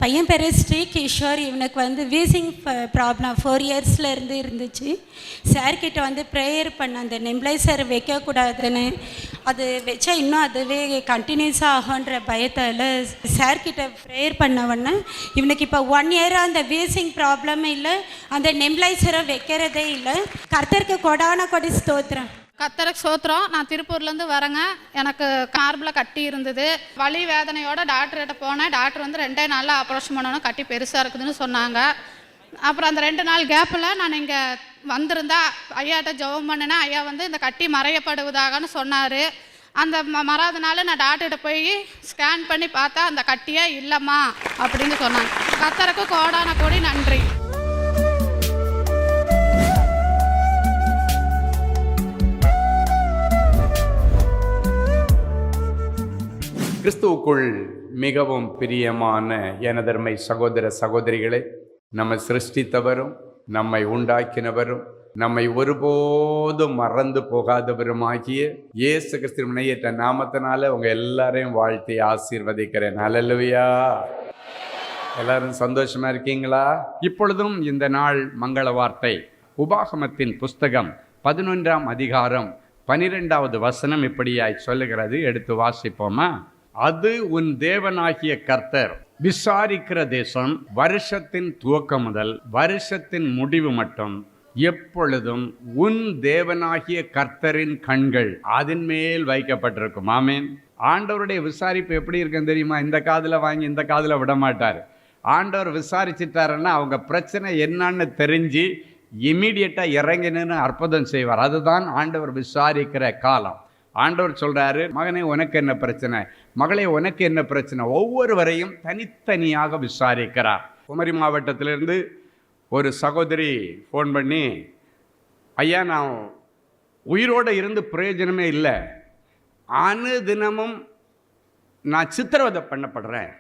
பையன் பேர் ஸ்ரீ கிஷோர். இவனுக்கு வந்து வீசிங் ப்ராப்ளம் 4 இயர்ஸில் இருந்துச்சு. சார்கிட்ட வந்து ப்ரேயர் பண்ண அந்த நெம்ப்ளைசர் வைக்கக்கூடாதுன்னு, அது வச்சா இன்னும் அதுவே கண்டினியூஸாக ஆகுன்ற பயத்தால் சார்கிட்ட ப்ரேயர் பண்ணவொன்னே இவனுக்கு இப்போ 1 இயராக அந்த வீசிங் ப்ராப்ளமும் இல்லை, அந்த நெம்ப்ளைசரை வைக்கிறதே இல்லை. கர்த்தருக்கு கொடான கொடி ஸ்தோத்திரம். கர்த்தருக்கு ஸ்தோத்திரம். நான் திருப்பூர்லேருந்து வரேங்க. எனக்கு கார்பில் கட்டி இருந்தது. வலி வேதனையோட டாக்டர்கிட்ட போனேன். டாக்டர் வந்து 2 நாளில் ஆப்ரேஷன் பண்ணணும், கட்டி பெருசாக இருக்குதுன்னு சொன்னாங்க. அப்புறம் அந்த 2 நாள் கேப்பில் நான் இங்கே வந்திருந்தா ஐயாட்ட ஜெபம் பண்ணினேன். ஐயா வந்து இந்த கட்டி மறையப்படுவதாகன்னு சொன்னார். அந்த மறாதனால நான் டாக்டர்கிட்ட போய் ஸ்கேன் பண்ணி பார்த்தா அந்த கட்டியே இல்லைம்மா அப்படின்னு சொன்னாங்க. கர்த்தருக்கு கோடான கோடி நன்றி. கிறிஸ்துவுக்குள் மிகவும் பிரியமான எனதர்மை சகோதர சகோதரிகளே, நம்மை சிருஷ்டித்தவரும் நம்மை உண்டாக்கினவரும் நம்மை ஒருபோதும் மறந்து போகாதவருமாகிய இயேசு கிறிஸ்துவின் இணையற்ற நாமத்தினால உங்க எல்லாரையும் வாழ்த்தி ஆசீர்வதிக்கிறேன். ஹல்லேலூயா. எல்லாரும் சந்தோஷமா இருக்கீங்களா? இப்பொழுதும் இந்த நாள் மங்கள வார்த்தை உபாகமத்தின் புஸ்தகம் 11ஆம் அதிகாரம் 12வது வசனம் இப்படியாய் சொல்லுகிறது. எடுத்து வாசிப்போமா? அது உன் தேவனாகிய கர்த்தர் விசாரிக்கிற தேசம், வருஷத்தின் துவக்கம் முதல் வருஷத்தின் முடிவு மட்டும் எப்பொழுதும் உன் தேவனாகிய கர்த்தரின் கண்கள் அதன் மேல் வைக்கப்பட்டிருக்கும். ஆமேன். ஆண்டவருடைய விசாரிப்பு எப்படி இருக்குன்னு தெரியுமா? இந்த காதுல வாங்கி இந்த காதுல விட மாட்டார். ஆண்டவர் விசாரிச்சிட்டாருன்னா அவங்க பிரச்சனை என்னன்னு தெரிஞ்சு இமீடியட்டாக இறங்கினு அற்புதம் செய்வார். அதுதான் ஆண்டவர் விசாரிக்கிற காலம். ஆண்டவர் சொல்றாரு, மகனே உனக்கு என்ன பிரச்சனை, மகளே உனக்கு என்ன பிரச்சனை, ஒவ்வொருவரையும் தனித்தனியாக விசாரிக்கிறார். குமரி மாவட்டத்திலிருந்து ஒரு சகோதரி ஃபோன் பண்ணி, ஐயா நான் உயிரோடு இருந்து பிரயோஜனமே இல்லை, அனுதினமும் நான் சித்திரவதை பண்ணப்படுறேன்,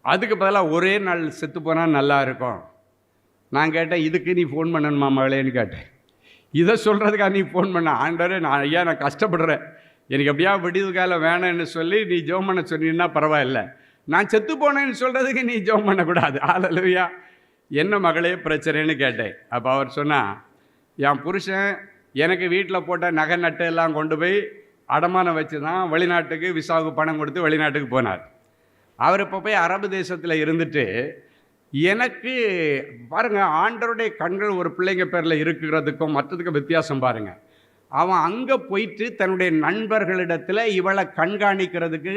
அதுக்கு பதிலாக ஒரே நாள் செத்து போனால் நல்லா இருக்கும். நான் கேட்டேன், இதுக்கு நீ ஃபோன் பண்ணணுமா மகளேன்னு கேட்டேன். இதை சொல்கிறதுக்காக நீ ஃபோன் பண்ண? ஆண்டவரே நான் கஷ்டப்படுறேன், எனக்கு எப்படியா விடிவு காலம் வேணும்னு சொல்லி நீ ஜெபம் பண்ண சொன்னீங்கன்னா பரவாயில்ல, நான் செத்து போனேன்னு சொல்கிறதுக்கு நீ ஜெபம் பண்ணக்கூடாது. ஹல்லேலூயா. என்ன மகளே பிரச்சனைன்னு கேட்டேன். அப்போ அவர் சொன்னால், என் புருஷன் எனக்கு வீட்டில் போட்ட நகை நட்டு எல்லாம் கொண்டு போய் அடமானம் வச்சு தான் வெளிநாட்டுக்கு விசாவுக்கு பணம் கொடுத்து வெளிநாட்டுக்கு போனார். அவர் இப்போ போய் அரபு தேசத்தில் இருந்துட்டு எனக்கு பாருங்கள், ஆண்டவருடைய கண்கள் ஒரு பிள்ளைங்க பேரில் இருக்கிறதுக்கும் மற்றதுக்கும் வித்தியாசம் பாருங்கள். அவன் அங்கே போயிட்டு தன்னுடைய நண்பர்களிடத்தில் இவளை கண்காணிக்கிறதுக்கு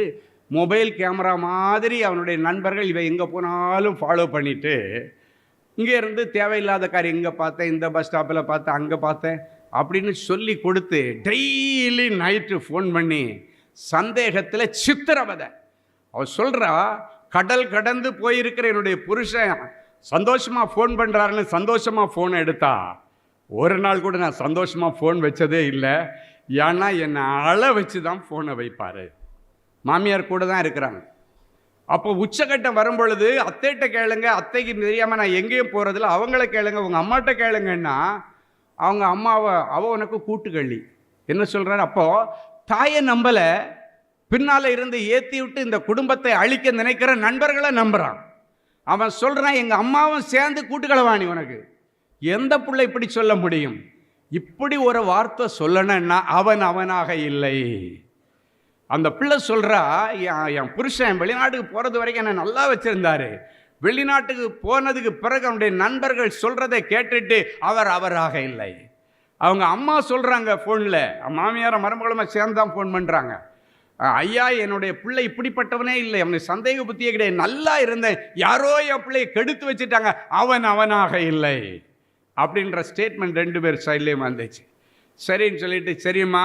மொபைல் கேமரா மாதிரி அவனுடைய நண்பர்கள் இவன் எங்கே போனாலும் ஃபாலோ பண்ணிவிட்டு இங்கே இருந்து தேவையில்லாத காரியம் இங்கே பார்த்தேன், இந்த பஸ் ஸ்டாப்பில் பார்த்தேன், அங்கே பார்த்தேன் அப்படின்னு சொல்லி கொடுத்து டெய்லி நைட்டு ஃபோன் பண்ணி சந்தேகத்தில் சித்திரவதை. அவள் சொல்கிறா, கடல் கடந்து போயிருக்கிற என்னுடைய புருஷன் சந்தோஷமாக ஃபோன் பண்ணுறாருன்னு சந்தோஷமாக ஃபோனை எடுத்தா, ஒரு நாள் கூட நான் சந்தோஷமாக ஃபோன் வச்சதே இல்லை. ஏன்னா என்னை அழ வச்சு தான் ஃபோனை வைப்பார். மாமியார் கூட தான் இருக்கிறாங்க. அப்போ உச்சக்கட்டம் வரும்பொழுது அத்தைகிட்ட கேளுங்க, அத்தைக்கு தெரியாமல் நான் எங்கேயும் போகிறதில்ல, அவங்கள கேளுங்க, உங்கள் அம்மாட்ட கேளுங்கன்னா அவங்க அம்மாவை உனக்கு கூட்டுக்கள்ளி என்ன சொல்கிறாரு? அப்போது தாயை நம்பலை, பின்னால் இருந்து ஏற்றி விட்டு இந்த குடும்பத்தை அழிக்க நினைக்கிற நண்பர்களை நம்புகிறான். அவன் சொல்கிறான், எங்கள் அம்மாவும் சேர்ந்து கூட்டுக்களவாணி உனக்கு. எந்த பிள்ளை இப்படி சொல்ல முடியும்? இப்படி ஒரு வார்த்தை சொல்லணும்னா அவனாக இல்லை. அந்த பிள்ளை சொல்கிறா, என் புருஷன் வெளிநாட்டுக்கு போகிறது வரைக்கும் என்னை நல்லா வச்சுருந்தாரு, வெளிநாட்டுக்கு போனதுக்கு பிறகு அவனுடைய நண்பர்கள் சொல்கிறதை கேட்டுட்டு அவராக இல்லை. அவங்க அம்மா சொல்கிறாங்க ஃபோனில், மாமியார மருமகளுமா சேர்ந்து தான் ஃபோன் பண்ணுறாங்க, ஐயா என்னுடைய பிள்ளை இப்படிப்பட்டவனே இல்லை, அவனுக்கு சந்தேக புத்தியே கிடையாது, நல்லா இருந்தேன், யாரோ என் பிள்ளையை கெடுத்து வச்சுட்டாங்க, அவனாக இல்லை அப்படின்ற ஸ்டேட்மெண்ட் 2 பேர் சைட்லேயும் வந்துச்சு. சரின்னு சொல்லிட்டு, சரிம்மா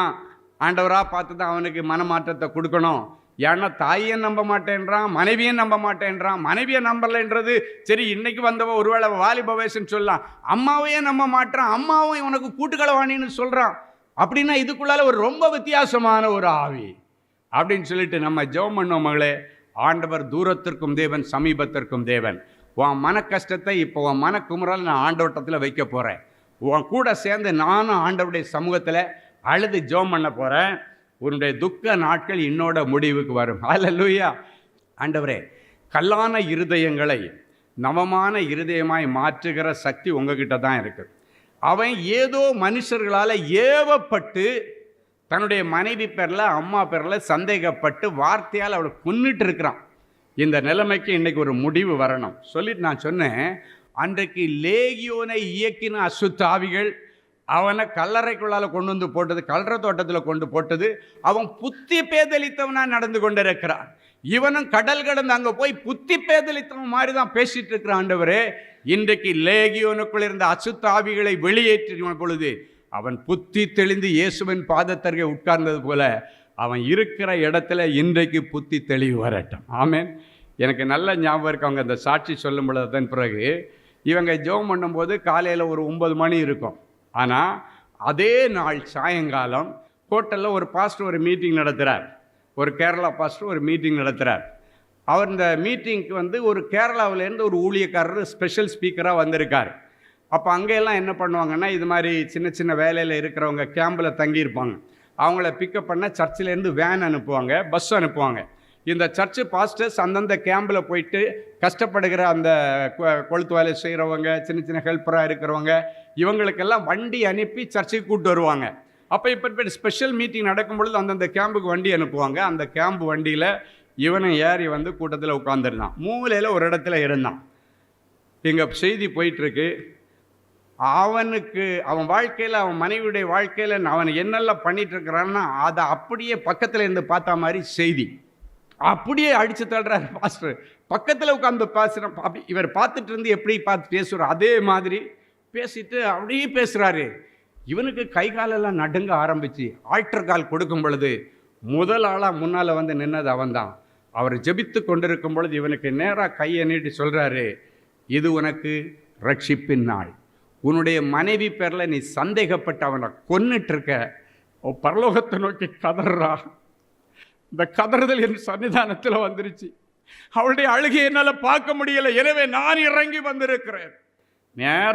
ஆண்டவராக பார்த்து தான் அவனுக்கு மனமாற்றத்தை கொடுக்கணும். ஏன்னா தாயை நம்ப மாட்டேன்றான், மனைவியை நம்ப மாட்டேன்றான். மனைவியை நம்பலைன்றது சரி, இன்னைக்கு வந்தவ ஒருவேளை வாலிப வயசுன்னு சொல்லலாம். அம்மாவையே நம்ப மாட்டான், அம்மாவும் இவனுக்கு கூட்டுக்களவாணின்னு சொல்கிறான். அப்படின்னா இதுக்குள்ளால ஒரு ரொம்ப வித்தியாசமான ஒரு ஆவி அப்படின்னு சொல்லிட்டு நம்ம ஜெபம் பண்ணோம். மகளே, ஆண்டவர் தூரத்திற்கும் தேவன் சமீபத்திற்கும் தேவன். உன் மன கஷ்டத்தை இப்போ உன் மன குமுறல் நான் ஆண்டவட்டத்தில் வைக்க போகிறேன். உன் கூட சேர்ந்து நானும் ஆண்டவருடைய சமூகத்தில் அழுது ஜெபம் பண்ண போகிறேன். உன்னுடைய துக்க நாட்கள் என்னோட முடிவுக்கு வரும். ஹல்லேலூயா. ஆண்டவரே, கல்லான இருதயங்களை நவமான இருதயமாய் மாற்றுகிற சக்தி உங்ககிட்ட தான் இருக்குது. அவன் ஏதோ மனுஷர்களால் ஏவப்பட்டு தன்னுடைய மனைவி பேரில் அம்மா பேரில் சந்தேகப்பட்டு வார்த்தையால் அவளை கொன்னுட்டு இருக்கிறான். இந்த நிலைமைக்கு இன்றைக்கி ஒரு முடிவு வரணும் சொல்லிட்டு நான் சொன்னேன், அன்றைக்கு லேகியோனை இயக்கின அசுத்தாவிகள் அவனை கல்லறைக்குள்ளால் கொண்டு வந்து போட்டது, கல்லறை தோட்டத்தில் கொண்டு போட்டது. அவன் புத்தி பேதலித்தவனாக நடந்து கொண்டிருக்கிறான். இவனும் கடல் கடந்து அங்கே போய் புத்தி பேதலித்தவன் மாதிரி தான் பேசிட்டு இருக்கிறான். ஆண்டவரே, இன்றைக்கு லேகியோனுக்குள் இருந்த அசுத்தாவிகளை வெளியேற்றின பொழுது அவன் புத்தி தெளிந்து இயேசுவின் பாதத்தருகே உட்கார்ந்தது போல அவன் இருக்கிற இடத்துல இன்றைக்கு புத்தி தெளிவு வரட்டும். ஆமேன். எனக்கு நல்ல ஞாபகம் இருக்கு, அவங்க அந்த சாட்சி சொல்லும் பொழுது அதன் பிறகு இவங்க ஜெபம் பண்ணும்போது காலையில் ஒரு 9 மணி இருக்கும். ஆனால் அதே நாள் சாயங்காலம் ஹோட்டலில் ஒரு பாஸ்டர் ஒரு மீட்டிங் நடத்துகிறார். ஒரு கேரளா பாஸ்டர் ஒரு மீட்டிங் நடத்துகிறார். அவர் இந்த மீட்டிங்க்கு ஒரு கேரளாவிலேருந்து ஒரு ஊழியக்காரர் ஸ்பெஷல் ஸ்பீக்கராக வந்திருக்கார். அப்போ அங்கெல்லாம் என்ன பண்ணுவாங்கன்னா, இது மாதிரி சின்ன சின்ன வேலையில் இருக்கிறவங்க கேம்பில் தங்கியிருப்பாங்க. அவங்கள பிக்கப் பண்ண சர்ச்சிலேருந்து வேன் அனுப்புவாங்க, பஸ் அனுப்புவாங்க. இந்த சர்ச்சு பாஸ்டர்ஸ் அந்தந்த கேம்பில் போயிட்டு கஷ்டப்படுகிற அந்த கொளுத்து வேலை செய்கிறவங்க, சின்ன சின்ன ஹெல்ப்பராக இருக்கிறவங்க, இவங்களுக்கெல்லாம் வண்டி அனுப்பி சர்ச்சுக்கு கூப்பிட்டு வருவாங்க. அப்போ இப்போ ஸ்பெஷல் மீட்டிங் நடக்கும் பொழுது அந்தந்த கேம்புக்கு வண்டி அனுப்புவாங்க. அந்த கேம்பு வண்டியில் இவனை ஏறி கூட்டத்தில் உட்காந்துருந்தான். மூலையில் ஒரு இடத்துல இருந்தான். இங்கே செய்தி போயிட்டுருக்கு. அவன் வாழ்க்கையில், அவன் மனைவியுடைய வாழ்க்கையில் அவன் என்னெல்லாம் பண்ணிட்டு இருக்கிறான்னா அதை அப்படியே பக்கத்தில் இருந்து பார்த்தா மாதிரி செய்தி அப்படியே அடித்து தள்ளுறாரு பாஸ்டர். பக்கத்தில் உட்காந்து பேசுகிறேன். அப்படி இவர் பார்த்துட்டு இருந்து எப்படி பார்த்து பேசுகிறார் அதே மாதிரி பேசிட்டு அப்படியே பேசுகிறாரு. இவனுக்கு கை காலெல்லாம் நடுங்க ஆரம்பித்து ஆல்டர் கால் கொடுக்கும் பொழுது முதல் ஆளாக முன்னால் நின்னது அவன்தான். அவர் ஜெபித்து கொண்டிருக்கும் பொழுது இவனுக்கு நேராக கையை நீட்டி சொல்கிறாரு, இது உனக்கு ரட்சிப்பின் நாள். உன்னுடைய மனைவி பேரில் நீ சந்தேகப்பட்டு அவனை கொன்னுட்டுருக்க. பரலோகத்தை நோக்கி கதறா. இந்த கதறுதல் என் சன்னிதானத்தில் வந்துருச்சு. அவளுடைய அழுகை என்னால் பார்க்க முடியலை, எனவே நான் இறங்கி வந்திருக்கிறேன்.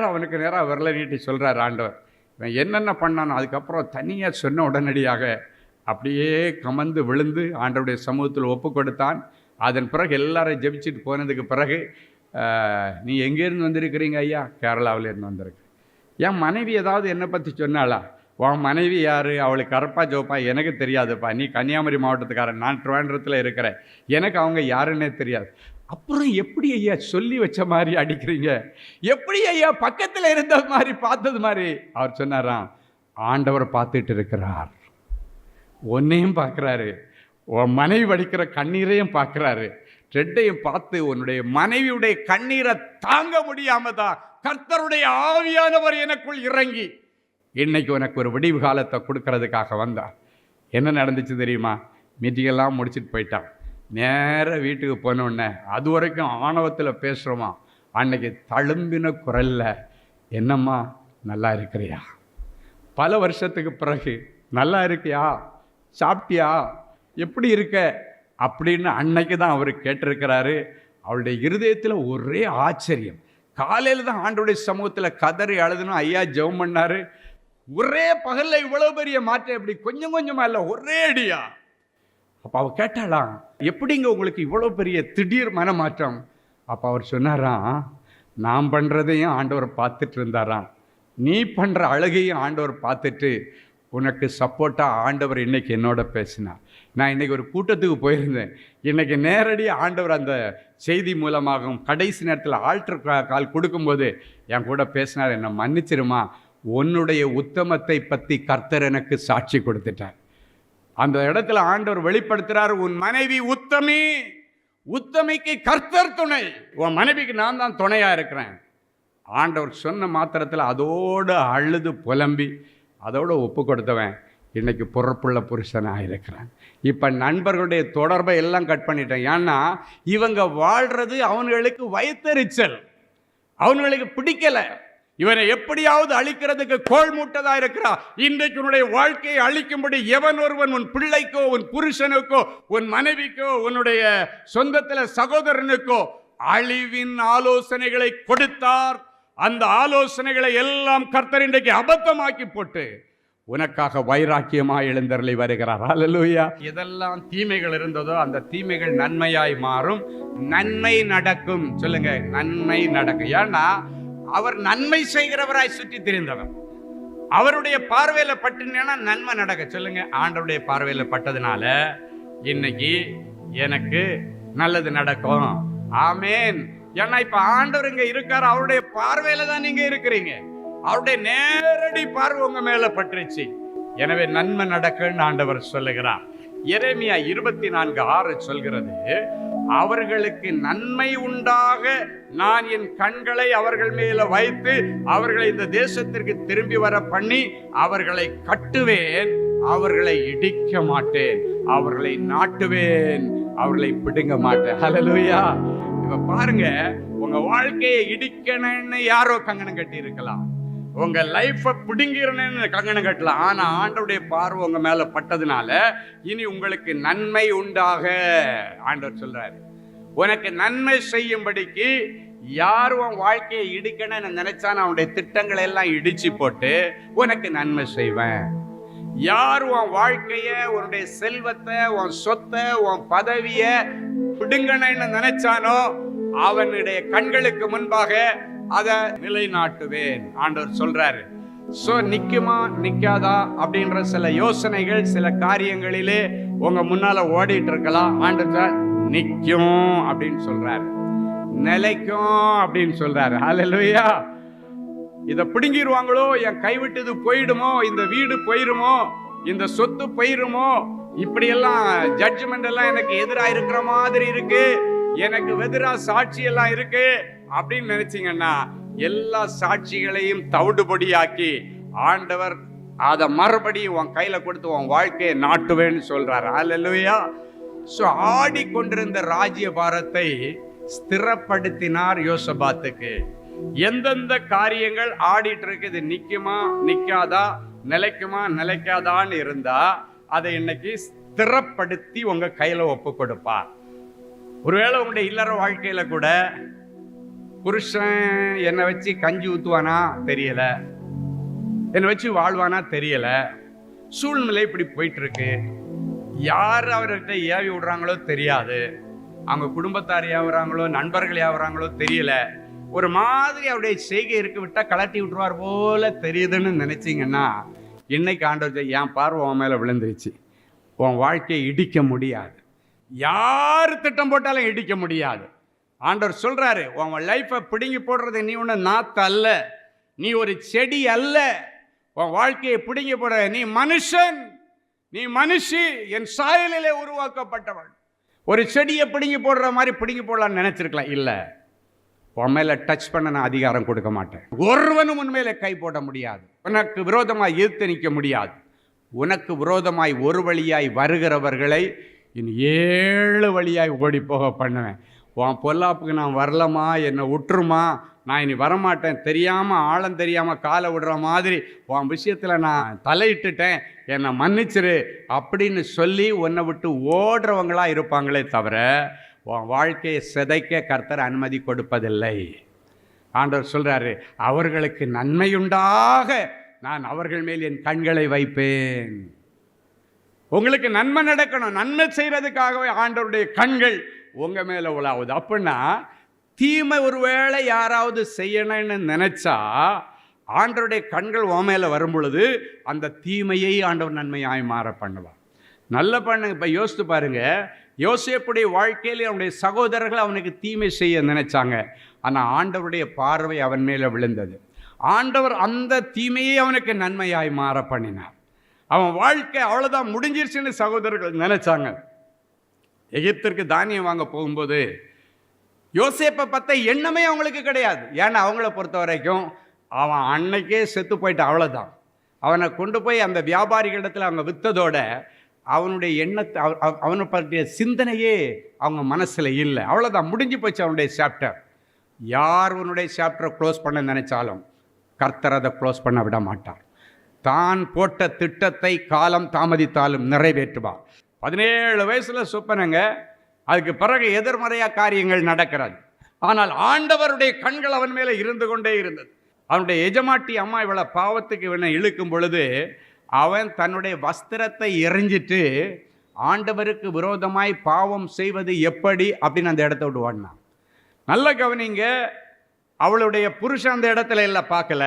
அவனுக்கு நேராக விரலை நீட்டி சொல்கிறார் ஆண்டவர். இவன் என்னென்ன பண்ணானோ அதுக்கப்புறம் தனியாக சொன்ன உடனடியாக அப்படியே கமந்து விழுந்து ஆண்டவருடைய சமூகத்தில் ஒப்பு கொடுத்தான். அதன் பிறகு எல்லாரும் ஜெபிச்சுட்டு போனதுக்கு பிறகு, நீ எங்கேருந்து வந்திருக்கிறீங்க ஐயா? கேரளாவிலேருந்து வந்திருக்கு. என் மனைவி ஏதாவது என்னை பற்றி சொன்னாளா? உன் மனைவி யார்? அவளுக்கு கரப்பா ஜோப்பா எனக்கு தெரியாதுப்பா. நீ கன்னியாகுமரி மாவட்டத்துக்காரன், நான் திருவாண்டரத்தில் இருக்கிறேன், எனக்கு அவங்க யாருன்னே தெரியாது. அப்புறம் எப்படி ஐயா சொல்லி வச்ச மாதிரி அடிக்கிறீங்க? எப்படி ஐயா பக்கத்தில் இருந்த மாதிரி பார்த்தது மாதிரி? அவர் சொன்னாராம், ஆண்டவர் பார்த்துட்டு இருக்கிறார், ஒன்னையும் பார்க்குறாரு, உன் மனைவி வடிக்கிற கண்ணீரையும் பார்க்குறாரு. ரெண்டையும் பார்த்து உன்னுடைய மனைவியுடைய கண்ணீரை தாங்க முடியாம தான் கர்த்தருடைய ஆவியானவர் எனக்குள் இறங்கி இன்னைக்கு உனக்கு ஒரு விடிவு காலத்தை கொடுக்கறதுக்காக வந்தார். என்ன நடந்துச்சு தெரியுமா? மீட்டிங்கெல்லாம் முடிச்சுட்டு போயிட்டான். நேராக வீட்டுக்கு போனோடனே அது வரைக்கும் ஆணவத்தில் பேசுகிறோமா, அன்னைக்கு தழும்பின குரலில், என்னம்மா நல்லா இருக்கிறியா? பல வருஷத்துக்கு பிறகு நல்லா இருக்கியா, சாப்பிட்டியா, எப்படி இருக்க அப்படின்னு அன்னைக்கு தான் அவர் கேட்டிருக்கிறாரு. அவளுடைய இருதயத்தில் ஒரே ஆச்சரியம். காலையில் தான் ஆண்டோடைய சமூகத்தில் கதறி அழுதுனும் ஐயா ஜெபம் பண்ணார். ஒரே பகலில் இவ்வளோ பெரிய மாற்றம் எப்படி? கொஞ்சம் கொஞ்சமாக இல்லை, ஒரே அடியா. அப்போ அவள் கேட்டாலாம், எப்படிங்க உங்களுக்கு இவ்வளோ பெரிய திடீர் மனமாற்றம்? அப்போ அவர் சொன்னாராம், நான் பண்ணுறதையும் ஆண்டவர் பார்த்துட்டு இருந்தாராம், நீ பண்ணுற அழகையும் ஆண்டவர் பார்த்துட்டு உனக்கு சப்போர்ட்டாக ஆண்டவர் இன்றைக்கி என்னோட பேசினார். நான் இன்றைக்கி ஒரு கூட்டத்துக்கு போயிருந்தேன். இன்றைக்கி நேரடியாக ஆண்டவர் அந்த செய்தி மூலமாகவும் கடைசி நேரத்தில் ஆல்டர் கால் கொடுக்கும்போது என் கூட பேசினார். என்னை மன்னிச்சிருமா, உன்னுடைய உத்தமத்தை பற்றி கர்த்தர் எனக்கு சாட்சி கொடுத்துட்டார். அந்த இடத்துல ஆண்டவர் வெளிப்படுத்துகிறார், உன் மனைவி உத்தமி, உத்தமிக்கு கர்த்தர் துணை, உன் மனைவிக்கு நான் தான் துணையாக இருக்கிறேன். ஆண்டவர் சொன்ன மாத்திரத்தில் அதோடு அழுது புலம்பி அதோடு ஒப்பு கொடுத்தவன் இன்றைக்கி பொறுப்புள்ள புருஷனாக இருக்கிறான். இப்போ நண்பர்களுடைய தொடர்பை எல்லாம் கட் பண்ணிட்டேன். ஏன்னா இவங்க வாழ்கிறது அவங்களுக்கு வயிற்றெரிச்சல், அவங்களுக்கு பிடிக்கலை. இவனை எப்படியாவது அழிக்கிறதுக்கு கோள் மூட்டதாக இருக்கிறான். இன்றைக்கு உன்னுடைய வாழ்க்கையை அழிக்கும்படி எவன் ஒருவன் உன் பிள்ளைக்கோ, உன் புருஷனுக்கோ, உன் மனைவிக்கோ, உன்னுடைய சொந்தத்தில் சகோதரனுக்கோ அழிவின் ஆலோசனைகளை கொடுத்தார், அந்த ஆலோசனைகளை எல்லாம் கர்த்தர் இன்றைக்கு அபத்தமாக்கி போட்டு உனக்காக வைராக்கியமாய் எழுந்தருளி வருகிறார். ஹல்லேலூயா. எதெல்லாம் தீமைகள் இருந்ததோ அந்த தீமைகள் நன்மையாய் மாறும், நன்மை நடக்கும். சொல்லுங்க, நன்மை நடக்கும். ஏன்னா அவர் நன்மை செய்கிறவராய் சுற்றி திரிந்தவர். அவருடைய பார்வையில பட்டுனா நன்மை நடக்க. சொல்லுங்க, ஆண்டவருடைய பார்வையில பட்டதுனால இன்னைக்கு எனக்கு நல்லது நடக்கும். ஆமேன். ஏன்னா இப்ப ஆண்டவர் இங்க இருக்காரு, அவருடைய பார்வையில தான் நீங்க இருக்கிறீங்க. அவருடைய நேரடி பார்வை உங்க மேல பட்டுருச்சு. எனவே நன்மை நடக்குன்னு ஆண்டவர் சொல்லுகிறார். எரேமியா 24:6 சொல்கிறது, அவர்களுக்கு நன்மை உண்டாக நான் என் கண்களை அவர்கள் மேல வைத்து அவர்களை இந்த தேசத்திற்கு திரும்பி வர பண்ணி அவர்களை கட்டுவேன், அவர்களை இடிக்க மாட்டேன், அவர்களை நாட்டுவேன், அவர்களை பிடுங்க மாட்டேன். ஹல்லேலூயா. இப்ப பாருங்க, உங்க வாழ்க்கையை இடிக்கணும்னு யாரோ கங்கணம் கட்டி இருக்கலாம், உங்க லைஃப பிடுங்கிறன்னு கங்கணம் கட்டலாம். ஆனா ஆண்டவருடைய பார்வை உங்க மேல பட்டதுனால இனி உங்களுக்கு நன்மை உண்டாக ஆண்டவர் சொல்றாரு. உனக்கு நன்மை செய்யும்படிக்கு யார் உன் வாழ்க்கையை இடிக்கணும்னு நினைச்சான்னு அவனுடைய திட்டங்களை எல்லாம் இடிச்சு போட்டு உனக்கு நன்மை செய்வேன். யார் உன் வாழ்க்கைய, உன்னுடைய செல்வத்தை, உன் சொத்தை, உன் பதவிய பிடுங்கணும்னு நினைச்சானோ அவனுடைய கண்களுக்கு முன்பாக அதை நிலைநாட்டுவேன் ஆண்டவர் சொல்றாரு. சோ நிக்குமா நிக்காதா அப்படின்ற சில யோசனைகள் சில காரியங்களிலே உங்க முன்னால ஓடிட்டு இருக்கலாம். ஆண்டவர் நிக்கும் அப்படின்னு சொல்றாரு, நிலைக்கும் அப்படின்னு சொல்றாரு. ஹல்லேலூயா. இதை பிடுங்கிடுவாங்களோ, என் கைவிட்டது போயிடுமோ, இந்த வீடு போயிருமோ, இந்த சொத்து போயிருமோ, இப்படி எல்லாம் ஜட்ஜ்மெண்ட் எல்லாம் எனக்கு எதிராக இருக்கிற மாதிரி இருக்கு, எனக்கு எதிராக சாட்சி எல்லாம் இருக்கு அப்படின்னு நினைச்சீங்கன்னா எல்லா சாட்சிகளையும் தவிடுபடியாக்கி ஆண்டவர் அதை மறுபடியும் உன் கையில கொடுத்து உன் வாழ்க்கையை நாட்டுவேன்னு சொல்றாரு. ஹல்லேலூயா. சோ ஆடிக்கொண்டிருந்த ராஜ்ய பாரத்தை ஸ்திரப்படுத்தினார் யோசபாத்துக்கு. எந்தெந்த காரியங்கள் ஆடிட்டு இருக்கு, இது நிக்குமா நிக்காதா, நிலைக்குமா நிலைக்காதான்னு இருந்தா அதை இன்னைக்கு ஸ்திரப்படுத்தி உங்க கையில ஒப்பு கொடுப்பார். ஒருவேளை உங்களுடைய இல்லற வாழ்க்கையில கூட புருஷன் என்னை வச்சு கஞ்சி ஊத்துவானா தெரியல, என்னை வச்சு வாழ்வானா தெரியல, சூழ்நிலை இப்படி போயிட்டு இருக்கு, யார் அவர்கிட்ட ஏவி விடுறாங்களோ தெரியாது, அவங்க குடும்பத்தார் ஏவுறாங்களோ நண்பர்கள் ஏவுறாங்களோ தெரியல, ஒரு மாதிரி அவருடைய செய்கை இருக்க விட்டா கலட்டி விட்டுருவார் போல தெரியுதுன்னு நினைச்சீங்கன்னா இன்னைக்கு ஆண்டவர் என் பார்வை உன் மேல விழுந்துருச்சு, உன் வாழ்க்கையை இடிக்க முடியாது, யார் திட்டம் போட்டாலும் இடிக்க முடியாது. ஆண்டவர் சொல்றாரு, உன் லைஃபை பிடுங்கி போடுறது நீ ஒன்று நாத்து அல்ல, நீ ஒரு செடி அல்ல, உன் வாழ்க்கையை பிடுங்கி போடுற நீ மனுஷன், நீ மனுஷி, என் சாயலிலே உருவாக்கப்பட்டவள். ஒரு செடியை பிடுங்கி போடுற மாதிரி பிடுங்கி போடலான்னு நினைச்சிருக்கலாம். இல்லை, உன் மேல டச் பண்ண நான் அதிகாரம் கொடுக்க மாட்டேன். ஒருவனும் உண்மையில கை போட முடியாது, உனக்கு விரோதமாய் எதிர்த்து நிற்க முடியாது. உனக்கு விரோதமாய் ஒரு வழியாய் வருகிறவர்களை இனி 7 வழியாய் ஓடி போக பண்ணுவேன். உன் பொல்லாப்புக்கு நான் வரலமா, என்னை விட்டுருமா, நான் இனி வரமாட்டேன், தெரியாமல் ஆழம் தெரியாமல் காலை விடுற மாதிரி உன் விஷயத்தில் நான் தலையிட்டுட்டேன், என்னை மன்னிச்சிரு அப்படின்னு சொல்லி உன்னை விட்டு ஓடுறவங்களா இருப்பாங்களே தவிர உன் வாழ்க்கையை சிதைக்க கர்த்தர் அனுமதி கொடுப்பதில்லை. ஆண்டவர் சொல்றாரு, அவர்களுக்கு நன்மையுண்டாக நான் அவர்கள் மேல் என் கண்களை வைப்பேன். உங்களுக்கு நன்மை நடக்கணும், நன்மை செய்யறதுக்காகவே ஆண்டவருடைய கண்கள் உங்க மேல உலாவுது. அப்படின்னா தீமை ஒருவேளை யாராவது செய்யணும்னு நினைச்சா ஆண்டவருடைய கண்கள் உன் மேல வரும் பொழுது அந்த தீமையை ஆண்டவர் நன்மையாய் மாற பண்ணுவார். நல்ல பண்ணுங்க. இப்ப யோசித்து பாருங்க, யோசேப்புடைய வாழ்க்கையில் அவனுடைய சகோதரர்கள் அவனுக்கு தீமை செய்ய நினைச்சாங்க, ஆனால் ஆண்டவருடைய பார்வை அவன் மேலே விழுந்தது. ஆண்டவர் அந்த தீமையை அவனுக்கு நன்மையாய் மாற பண்ணினார். அவன் வாழ்க்கை அவ்வளோதான் முடிஞ்சிருச்சுன்னு சகோதரர்கள் நினைச்சாங்க. எகிப்திற்கு தானியம் வாங்க போகும்போது யோசேப்பை பற்ற எண்ணமே அவங்களுக்கு கிடையாது. ஏன்னா அவங்கள பொறுத்த வரைக்கும் அவன் அன்னைக்கே செத்து போயிட்டு அவ்வளோதான். அவனை கொண்டு போய் அந்த வியாபாரிகளிடத்தில் அவங்க விற்றதோட அவனுடைய எண்ணத்தை அவனை பற்றிய சிந்தனையே அவங்க மனசில் இல்லை. அவ்வளோதான், முடிஞ்சு போச்சு அவனுடைய சாப்டர். யார் உன்னுடைய சாப்டரை க்ளோஸ் பண்ண நினைச்சாலும் கர்த்தர் அதை க்ளோஸ் பண்ண விட மாட்டார். தான் போட்ட திட்டத்தை காலம் தாமதித்தாலும் நிறைவேற்றுவார். 17 வயசில் சொப்பனங்க, அதுக்கு பிறகு எதிர்மறையாக காரியங்கள் நடக்கிறது. ஆனால் ஆண்டவருடைய கண்கள் அவன் மேலே இருந்து கொண்டே இருந்தது. அவனுடைய எஜமாட்டி அம்மா இவளை பாவத்துக்கு இவனை இழுக்கும் பொழுது அவன் தன்னுடைய வஸ்திரத்தை எறிஞ்சிட்டு ஆண்டவருக்கு விரோதமாய் பாவம் செய்வது எப்படி அப்படின்னு அந்த இடத்த விட்டு ஓடினான். நல்ல கவனிங்க, அவளுடைய புருஷன் அந்த இடத்துல இல்லை, பார்க்கல.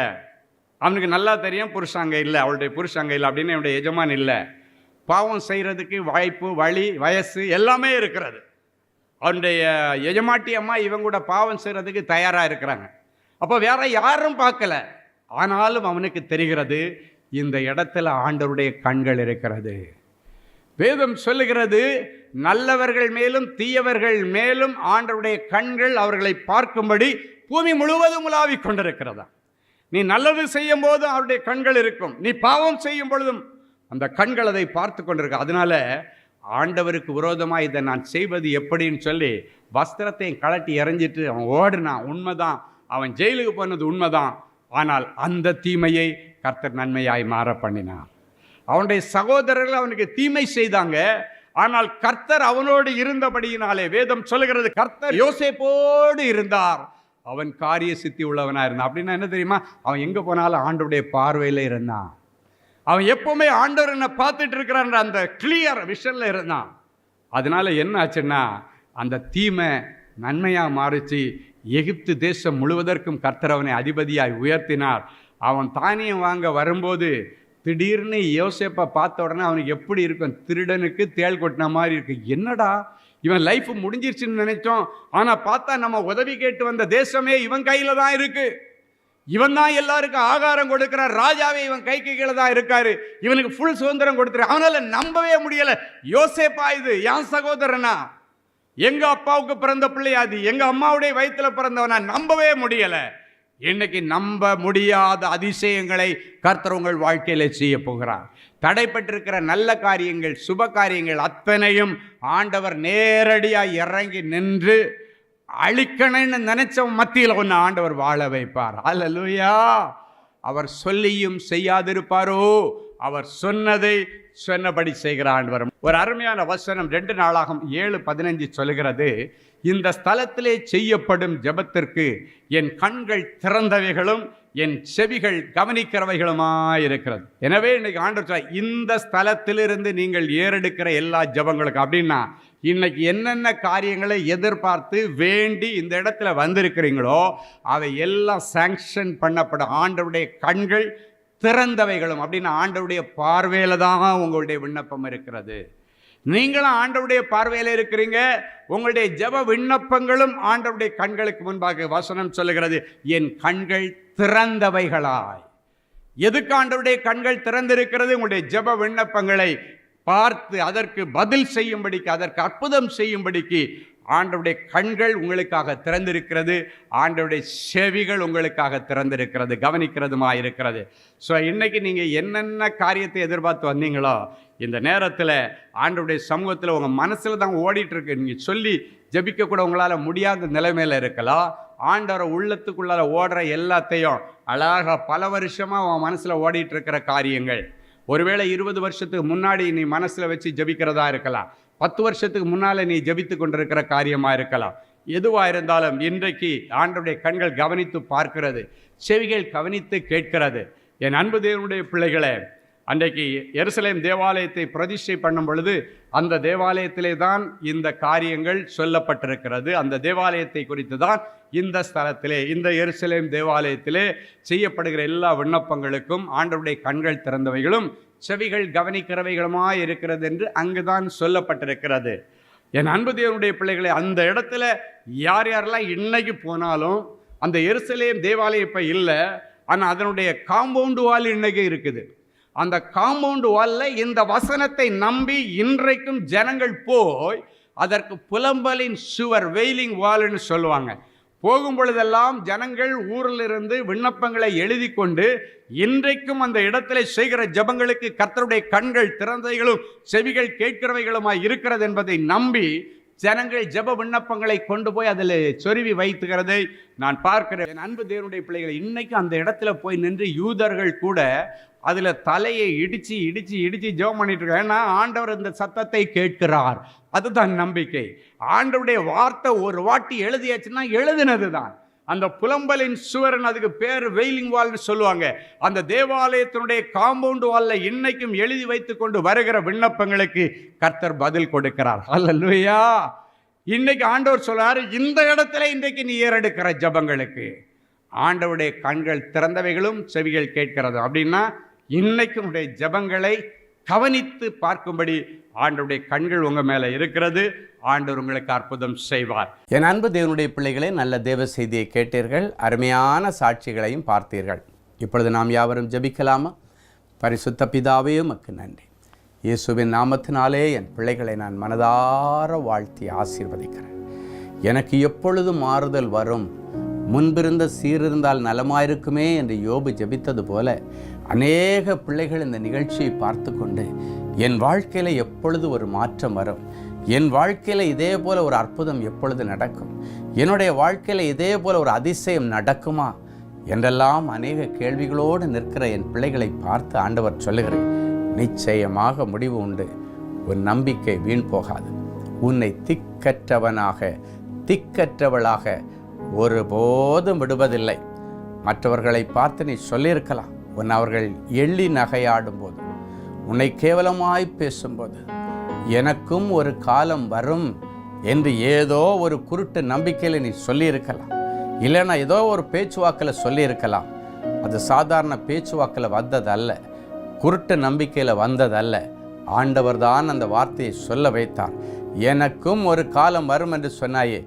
அவனுக்கு நல்லா தெரியும் புருஷன் அங்கே இல்லை, அவளுடைய புருஷன் அங்கே இல்லை அப்படின்னு என்னுடைய எஜமான் இல்லை. பாவம் செய்கிறதுக்கு வாய்ப்பு, வழி, வயசு எல்லாமே இருக்கிறது. அவனுடைய எஜமாட்டி அம்மா இவங்க கூட பாவம் செய்கிறதுக்கு தயாராக இருக்கிறாங்க. அப்போ வேற யாரும் பார்க்கல. ஆனாலும் அவனுக்கு தெரிகிறது இந்த இடத்துல ஆண்டவருடைய கண்கள் இருக்கிறது. வேதம் சொல்லுகிறது, நல்லவர்கள் மேலும் தீயவர்கள் மேலும் ஆண்டவருடைய கண்கள் அவர்களை பார்க்கும்படி பூமி முழுவதும் உலாவிக் கொண்டிருக்கிறதா. நீ நல்லது செய்யும் போதும் அவருடைய கண்கள் இருக்கும், நீ பாவம் செய்யும் பொழுதும் அந்த கண்கள் அதை பார்த்து கொண்டிருக்க. அதனால ஆண்டவருக்கு விரோதமாக இதை நான் செய்வது எப்படின்னு சொல்லி வஸ்திரத்தை கழட்டி எறிஞ்சிட்டு அவன் ஓடினான். உண்மைதான், அவன் ஜெயிலுக்கு போனது உண்மைதான். ஆனால் அந்த தீமையை கர்த்தர் நன்மையாய் மாற பண்ணினான். அவனுடைய சகோதரர்கள் அவனுக்கு தீமை செய்தாங்க, ஆனால் கர்த்தர் அவனோடு இருந்தபடியினாலே வேதம் சொல்லுகிறது, கர்த்தர் யோசேப்போடு இருந்தார், அவன் காரிய சித்தி உள்ளவனா இருந்தான். அப்படின்னா என்ன தெரியுமா? அவன் எங்க போனாலும் ஆண்டவருடைய பார்வையில் இருந்தான். அவன் எப்பவுமே ஆண்டவர் என்ன பார்த்துட்டு இருக்கிறான் அந்த கிளியர் விஷன்ல இருந்தான். அதனால என்ன ஆச்சுன்னா அந்த தீமை நன்மையா மாறிச்சு. எகிப்து தேசம் முழுவதற்கும் கர்த்தர் அவனை அதிபதியாய் உயர்த்தினார். அவன் தானியம் வாங்க வரும்போது திடீர்னு யோசேப்பை பார்த்த உடனே அவனுக்கு எப்படி இருக்கும்? திருடனுக்கு தேள் கொட்டின மாதிரி இருக்கு. என்னடா இவன் லைஃப் முடிஞ்சிருச்சுன்னு நினைச்சோம், ஆனா பார்த்தா நம்ம உதவி கேட்டு வந்த தேசமே இவன் கையில தான் இருக்கு, இவன் தான் எல்லாருக்கும் ஆகாரம் கொடுக்கிறார், ராஜாவே இவன் கைக்கு கீழே தான் இருக்காரு, இவனுக்கு ஃபுல் சுதந்திரம் கொடுத்துரு. அவனால நம்பவே முடியல. யோசேப்பா இது என் சகோதரனா, எங்க அப்பாவுக்கு பிறந்த பிள்ளையாது, எங்க அம்மாவுடைய வயிற்றுல பிறந்தவனா, நம்பவே முடியல. இன்னைக்கு நம்ப முடியாத அதிசயங்களை கர்த்தர் உங்கள் வாழ்க்கையில செய்ய போகிறார். தடைப்பட்டிருக்கிற நல்ல காரியங்கள், சுப காரியங்கள் அத்தனையும் ஆண்டவர் நேரடியாக இறங்கி நின்று அழிக்கணும்னு நினைச்ச மத்தியில் ஒன்று ஆண்டவர் வாழ வைப்பார். அல்லேலூயா. அவர் சொல்லியும் செய்யாதிருப்பாரோ? அவர் சொன்னதை சொன்னபடி செய்கிற ஆண்டவர். ஒரு அருமையான வசனம் 2 நாளாகும் 7:15 சொல்லுகிறது, இந்த ஸ்தலத்திலே செய்யப்படும் ஜெபத்திற்கு என் கண்கள் திறந்தவைகளும் என் செவிகள் கவனிக்கிறவைகளுமாயிருக்கிறது. எனவே இன்னைக்கு ஆண்டவர் இந்த ஸ்தலத்திலிருந்து நீங்கள் ஏறெடுக்கிற எல்லா ஜெபங்களுக்கும், அப்படின்னா இன்னைக்கு என்னென்ன காரியங்களை எதிர்பார்த்து வேண்டி இந்த இடத்துல வந்திருக்கிறீங்களோ அவை எல்லாம் சாங்ஷன் பண்ணப்படும். ஆண்டவருடைய கண்கள் திறந்தவைகளும், அப்படின்னா ஆண்டவருடைய பார்வையில தான் உங்களுடைய விண்ணப்பம் இருக்கிறது. நீங்களும் ஆண்டவருடைய பார்வையில் இருக்கிறீங்க. உங்களுடைய ஜெப விண்ணப்பங்களும் ஆண்டவருடைய கண்களுக்கு முன்பாக வசனம் சொல்லுகிறது, என் கண்கள் திறந்தவைகளாய். எதுக்கு ஆண்டவருடைய கண்கள் திறந்திருக்கிறது? உங்களுடைய ஜெப விண்ணப்பங்களை பார்த்து அதற்கு பதில் செய்யும்படிக்கு, அதற்கு அற்புதம் செய்யும்படிக்கு ஆண்டவருடைய கண்கள் உங்களுக்காக திறந்திருக்கிறது. ஆண்டவருடைய செவிகள் உங்களுக்காக திறந்திருக்கிறது, கவனிக்கிறதுமா இருக்கிறது. ஸோ இன்னைக்கு நீங்கள் என்னென்ன காரியத்தை எதிர்பார்த்து வந்தீங்களோ இந்த நேரத்தில் ஆண்டவருடைய சமூகத்தில் உங்கள் மனசில் தான் ஓடிட்டு இருக்கு. நீங்கள் சொல்லி ஜெபிக்க கூட உங்களால் முடியாத நிலைமையில் இருக்கலாம். ஆண்டவரை உள்ளத்துக்குள்ளார ஓடுற எல்லாத்தையும் அழகாக பல வருஷமாக உன் மனசில் ஓடிட்டு இருக்கிற காரியங்கள், ஒருவேளை 20 வருஷத்துக்கு முன்னாடி நீ மனசில் வச்சு ஜெபிக்கிறதா இருக்கலாம், 10 வருஷத்துக்கு முன்னால் நீ ஜெபித்து கொண்டிருக்கிற காரியமாக இருக்கலாம். எதுவாக இருந்தாலும் இன்றைக்கு ஆண்டவருடைய கண்கள் கவனித்து பார்க்கிறது, செவிகள் கவனித்து கேட்கிறது. என் அன்பு தேவனுடைய பிள்ளைகளே, அன்றைக்கு எருசலேம் தேவாலயத்தை பிரதிஷ்டை பண்ணும் பொழுது அந்த தேவாலயத்திலே தான் இந்த காரியங்கள் சொல்லப்பட்டிருக்கிறது. அந்த தேவாலயத்தை குறித்து தான் இந்த ஸ்தலத்திலே, இந்த எருசலேம் தேவாலயத்திலே செய்யப்படுகிற எல்லா விண்ணப்பங்களுக்கும் ஆண்டவருடைய கண்கள் திறந்தவைகளும் செவிகள் கவனிக்கிறவைகளுமாய் இருக்கிறது என்று அங்குதான் சொல்லப்பட்டிருக்கிறது. என் அன்பு தேவனுடைய பிள்ளைகளை, அந்த இடத்துல யார் யாரெல்லாம் இன்னைக்கு போனாலும் அந்த எருசலேம் தேவாலயம் இப்போ இல்லை, ஆனால் அதனுடைய காம்பவுண்டு வால் இன்னைக்கு இருக்குது. அந்த காம்பவுண்டு வாலில் இந்த வசனத்தை நம்பி இன்றைக்கும் ஜனங்கள் போய் அதற்கு புலம்பலின் சுவர், வெயிலிங் வால்னு சொல்லுவாங்க. போகும் பொழுதெல்லாம் ஜனங்கள் ஊரில் இருந்து விண்ணப்பங்களை எழுதி கொண்டு இன்றைக்கும் அந்த இடத்துல செய்கிற ஜபங்களுக்கு கர்த்தருடைய கண்கள் திறந்தவைகளும் செவிகள் கேட்கிறவைகளுமாய் இருக்கிறது என்பதை நம்பி ஜனங்கள் ஜப விண்ணப்பங்களை கொண்டு போய் அதில் சொருவி வைத்துக்கிறதை நான் பார்க்கிறேன். என் அன்பு தேவனுடைய பிள்ளைகளை, இன்னைக்கு அந்த இடத்துல போய் நின்று யூதர்கள் கூட அதில் தலையை இடித்து இடித்து இடித்து ஜெபம் பண்ணிட்டு இருக்காங்க. ஏன்னா ஆண்டவர் இந்த சத்தத்தை கேட்கிறார், அதுதான் நம்பிக்கை. ஆண்டவருடைய வார்த்தை ஒரு வாட்டி எழுதியாச்சுன்னா எழுதினது தான். அந்த புலம்பலின் சுவரன், அதுக்கு பேர் வெயிலிங் வால்னு சொல்லுவாங்க. அந்த தேவாலயத்தினுடைய காம்பவுண்ட் வால்ல இன்னைக்கும் எழுதி வைத்து கொண்டு வருகிற விண்ணப்பங்களுக்கு கர்த்தர் பதில் கொடுக்கிறார். அல்லேலூயா. இன்னைக்கு ஆண்டவர் சொல்றாரு, இந்த இடத்துல இன்றைக்கு நீ ஏறெடுக்கிற ஜபங்களுக்கு ஆண்டவருடைய கண்கள் திறந்தவைகளும் செவிகள் கேட்கிறது. அப்படின்னா இன்னைக்கு உடைய ஜபங்களை கவனித்து பார்க்கும்படி ஆண்டவருடைய கண்கள் உங்கள் மேலே இருக்கிறது. ஆண்டவர் உங்களுக்கு அற்புதம் செய்வார். என் அன்பு தேவனுடைய பிள்ளைகளே, நல்ல தேவ செய்தியை கேட்டீர்கள், அருமையான சாட்சிகளையும் பார்த்தீர்கள். இப்பொழுது நாம் யாவரும் ஜெபிக்கலாமா? பரிசுத்த பிதாவே, உமக்கு நன்றி. இயேசுவின் நாமத்தினாலே என் பிள்ளைகளை நான் மனதார வாழ்த்தி ஆசீர்வதிக்கிறேன். எனக்கு எப்பொழுதும் மாறுதல் வரும், முன்பிருந்த சீரிருந்தால் நலமாயிருக்குமே என்று யோபு ஜெபித்தது போல அநேக பிள்ளைகள் இந்த நிகழ்ச்சியை பார்த்து கொண்டு என் வாழ்க்கையில் எப்பொழுது ஒரு மாற்றம் வரும், என் வாழ்க்கையில் இதே போல் ஒரு அற்புதம் எப்பொழுது நடக்கும், என்னுடைய வாழ்க்கையில் இதே போல் ஒரு அதிசயம் நடக்குமா என்றெல்லாம் அநேக கேள்விகளோடு நிற்கிற என் பிள்ளைகளை பார்த்து ஆண்டவர் சொல்லுகிறேன், நிச்சயமாக முடிவு உண்டு. உன் நம்பிக்கை வீண் போகாது. உன்னை திக்கற்றவனாக திக்கற்றவளாக ஒருபோதும் விடுவதில்லை. மற்றவர்களை பார்த்து நீ சொல்லியிருக்கலாம், உன் அவர்கள் எள்ளி நகையாடும் போது, உன்னை கேவலமாய் பேசும்போது, எனக்கும் ஒரு காலம் வரும் என்று ஏதோ ஒரு குருட்டு நம்பிக்கையில் நீ சொல்லியிருக்கலாம். இல்லைன்னா ஏதோ ஒரு பேச்சுவாக்கில் சொல்லியிருக்கலாம். அது சாதாரண பேச்சுவாக்கில் வந்ததல்ல, குருட்டு நம்பிக்கையில் வந்ததல்ல. ஆண்டவர் தான் அந்த வார்த்தையை சொல்ல வைத்தார். எனக்கும் ஒரு காலம் வரும் என்று சொன்னாயே,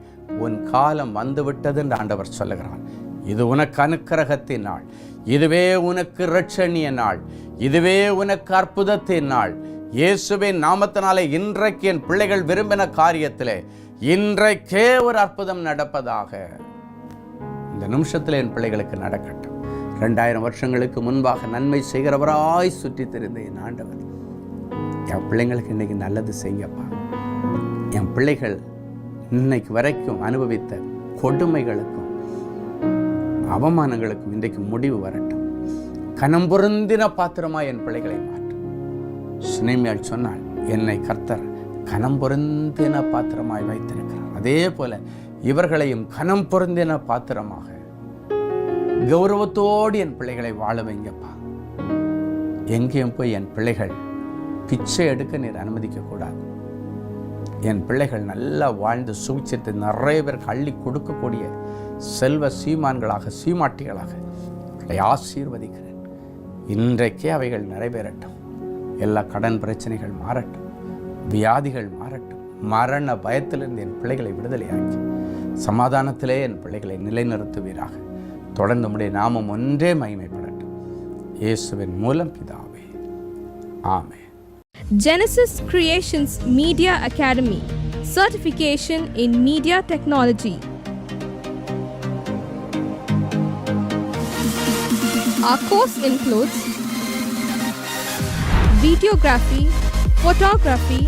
உன் காலம் வந்துவிட்டது என்று ஆண்டவர் சொல்லுகிறார். இது உனக்கு அனுக்கிரகத்தின் நாள், இதுவே உனக்கு இரட்சணிய நாள், இதுவே உனக்கு அற்புதத்தின் நாள். இயேசுவின் நாமத்தினாலே இன்றைக்கு என் பிள்ளைகள் விரும்பின காரியத்திலே இன்றைக்கே ஒரு அற்புதம் நடப்பதாக. இந்த நிமிஷத்தில் என் பிள்ளைகளுக்கு நடக்கட்டும். 2000 வருஷங்களுக்கு முன்பாக நன்மை செய்கிறவராய் சுற்றி தெரிந்த என் ஆண்டவர் என் பிள்ளைங்களுக்கு இன்றைக்கி நல்லது செய்யப்பா. என் பிள்ளைகள் இன்னைக்கு வரைக்கும் அனுபவித்த கொடுமைகளுக்கும் அவமானங்களுக்கும் இன்றைக்கு முடிவு வரட்டும். கனம் பொருந்தின பாத்திரமாய் என் பிள்ளைகளை மாற்றும். சினைமையால் சொன்னால், என்னை கர்த்தர் கனம் பொருந்தின பாத்திரமாய் வைத்திருக்கிறார். அதே போல இவர்களையும் கனம் பொருந்தின பாத்திரமாக கௌரவத்தோடு என் பிள்ளைகளை வாழ வைங்கப்பா. எங்கேயும் போய் என் பிள்ளைகள் பிச்சை எடுக்க நீர் அனுமதிக்கக்கூடாது. என் பிள்ளைகள் நல்லா வாழ்ந்து சுவிச்சத்தை நிறைய பேருக்கு அள்ளி கொடுக்கக்கூடிய செல்வ சீமான்களாக சீமாட்டிகளாக ஆசீர்வதிக்கிறேன். இன்றைக்கே அவைகள் நிறைவேறட்டும். எல்லா கடன் பிரச்சனைகள் மாறட்டும், வியாதிகள் மாறட்டும். மரண பயத்திலிருந்து என் பிள்ளைகளை விடுதலையாக்கி சமாதானத்திலே என் பிள்ளைகளை நிலைநிறுத்துவீராக. தொடர்ந்து நம்முடைய நாமம் ஒன்றே மகிமைப்படட்டும். இயேசுவின் மூலம் பிதாவே, ஆமென். Genesis Creations Media Academy, certification in media technology. Our course includes videography, photography,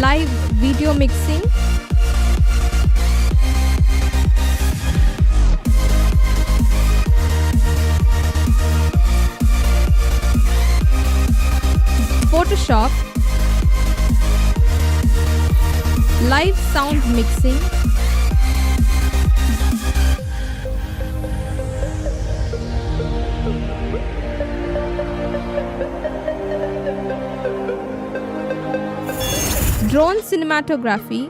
live video mixing, Photoshop, live sound mixing, drone cinematography,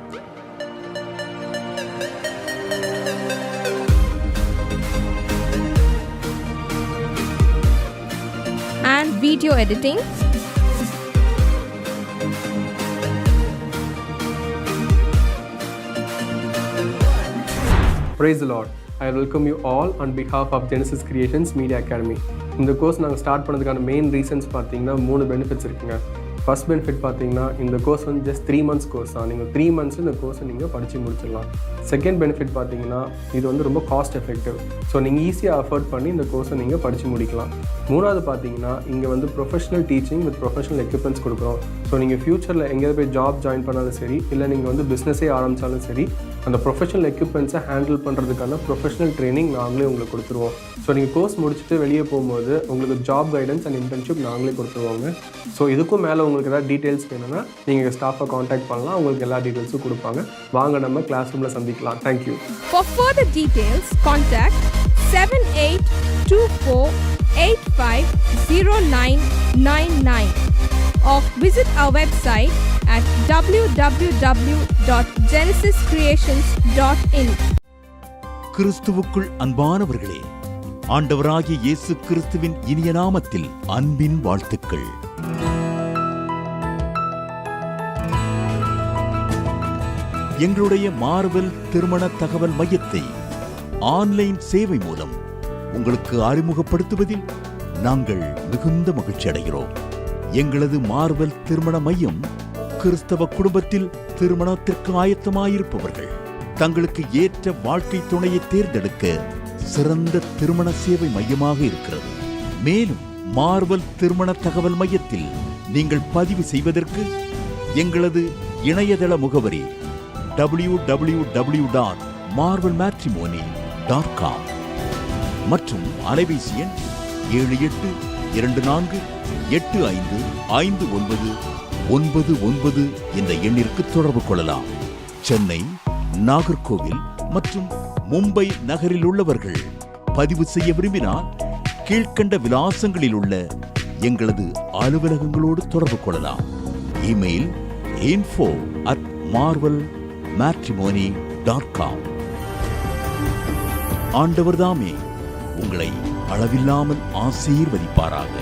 and video editing. Praise the Lord. I welcome you all on behalf of Genesis Creations Media Academy. இந்த course நாங்கள் start பண்ணதுக்கான main reasons பார்த்தீங்கன்னா 3 benefits இருக்குங்க. First benefit பார்த்தீங்கன்னா, இந்த course வந்து just 3 months course தான். நீங்கள் 3 months இந்த கோர்ஸை நீங்கள் படித்து முடிச்சிடலாம். செகண்ட் பெனிஃபிட் பார்த்தீங்கன்னா, இது வந்து ரொம்ப காஸ்ட் எஃபெக்டிவ். ஸோ நீங்கள் ஈஸியாக அஃபோர்ட் பண்ணி இந்த கோர்ஸை நீங்கள் படித்து முடிக்கலாம். மூணாவது பார்த்தீங்கன்னா, இங்கே வந்து professional teaching with professional equipments கொடுக்குறோம். ஸோ நீங்கள் ஃப்யூச்சரில் எங்கேயாவது போய் ஜாப் ஜாயின் பண்ணாலும் சரி, இல்லை நீங்கள் வந்து பிஸ்னஸே ஆரம்பித்தாலும் சரி, அந்த ப்ரொஃபஷனல் எக்யூப்மெண்ட்ஸை ஹேண்டில் பண்ணுறதுக்கான ப்ரொஃபஷனல் ட்ரைனிங் நாங்களே உங்களுக்கு கொடுத்துருவோம். ஸோ நீங்கள் கோர்ஸ் முடிச்சுட்டு வெளியே போகும்போது உங்களுக்கு ஜாப் கைடன்ஸ் அண்ட் இன்டர்ன்ஷிப் நாங்களே கொடுத்துருவாங்க. ஸோ இதுக்கும் மேலே உங்களுக்கு ஏதாவது டீட்டெயில்ஸ் வேணும்னா நீங்கள் ஸ்டாஃபை காண்டாக்ட் பண்ணலாம், உங்களுக்கு எல்லா டீட்டெயில்ஸும் கொடுப்பாங்க. வாங்க நம்ம கிளாஸ் ரூமில் சந்திக்கலாம். Thank you. For further details, contact 7824850999 or visit our website at www.genesiscreations.in. கிறிஸ்துவுக்குள் அன்பானவர்களே, ஆண்டவராகிய இயேசு கிறிஸ்துவின் இனிய நாமத்தில் அன்பின் வாழ்த்துக்கள். எங்களுடைய மார்வெல் திருமண தகவல் மையத்தை ஆன்லைன் சேவை மூலம் உங்களுக்கு அறிமுகப்படுத்துவதில் நாங்கள் மிகுந்த மகிழ்ச்சி அடைகிறோம். எங்களது மார்வெல் திருமண மையம் கிறிஸ்தவ குடும்பத்தில் திருமணத்திற்கு ஆயத்தமாயிருப்பவர்கள் தங்களுக்கு ஏற்ற வாழ்க்கை துணையை தேர்ந்தெடுக்க சிறந்த திருமண சேவை மையமாக இருக்கிறது. மேலும் மார்வெல் திருமண தகவல் மையத்தில் நீங்கள் பதிவு செய்வதற்கு எங்களது இணையதள முகவரி www.marvelmatrimony.com மற்றும் அலைபேசி எண் 7824855999 என்ற எண்ணிற்கு தொடர்பு கொள்ளலாம். சென்னை, நாகர்கோவில் மற்றும் மும்பை நகரில் உள்ளவர்கள் பதிவு செய்ய விரும்பினால் கீழ்க்கண்ட விலாசங்களில் உள்ள எங்களது அலுவலகங்களோடு தொடர்பு கொள்ளலாம். Email info@marvelmatrimony.com. ஆண்டவர் தாமே உங்களை அளவில்லாமல் ஆசீர்வதிப்பாராக.